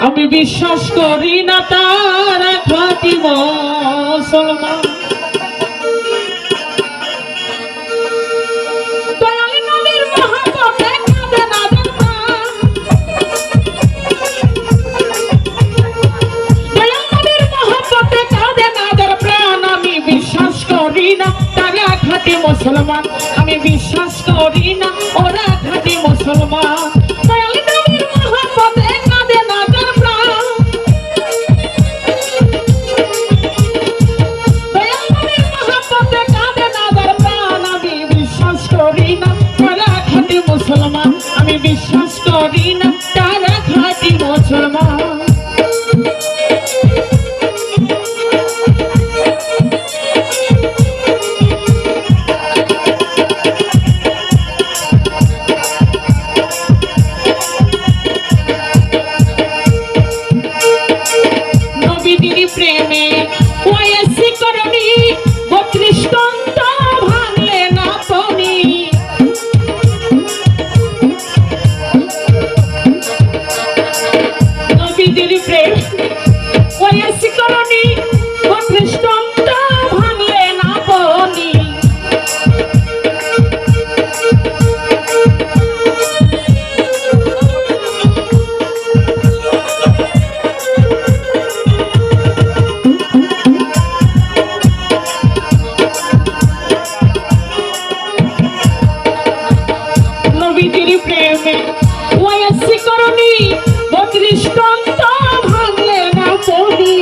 আমি বিশ্বাস করি না তারা খাঁটি মুসলমান। মুসলমান আমি বিশ্বাস করি না ওরা খাঁটি মুসলমান। দয়াল নবীর মহব্বতে কাঁদে না তার প্রাণ। দয়াল নবীর মহব্বতে কাঁদে না তার প্রাণ। আমি বিশ্বাস করি না তারা খাঁটি মুসলমান। আমি বিশ্বাস করি না তারা খাঁটি মুসলমান। প্রেমে ওয়াসি করনি ৩২ দন্ত ভাঙলে না পনি। নবীদের প্রেম ওয়াসি করনি ৩২ দন্ত ভাঙলে না পনি। প্রেমে ওয়াসি করনি ৩২ দন্ত ভাঙলে না পনি।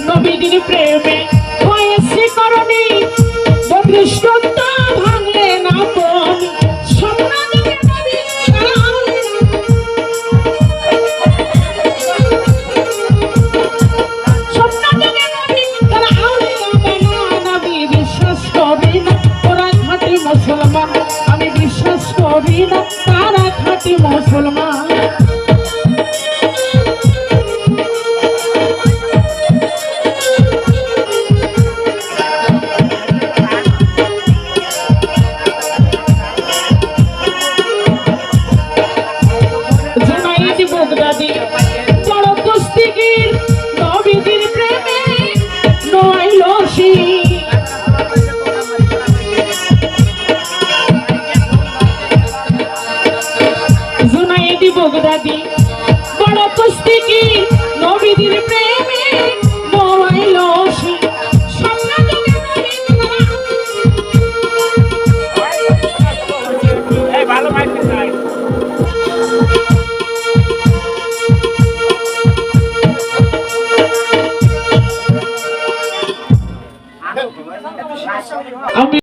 নবীজির প্রেমে ওয়াসি করনি ৩২ দন্ত ভাঙলে না পনি। মুসলমান আমি বিশ্বাস করি না তারা খাঁটি মুসলমান। জুনাইদ বাগদাদি বড় কুস্তিগীর নবীজির প্রেমে নয় লসি। বাগদাদি বড় কুস্তিগীর নবীজির প্রেমে নয় লসি। ভালো মাইক আমি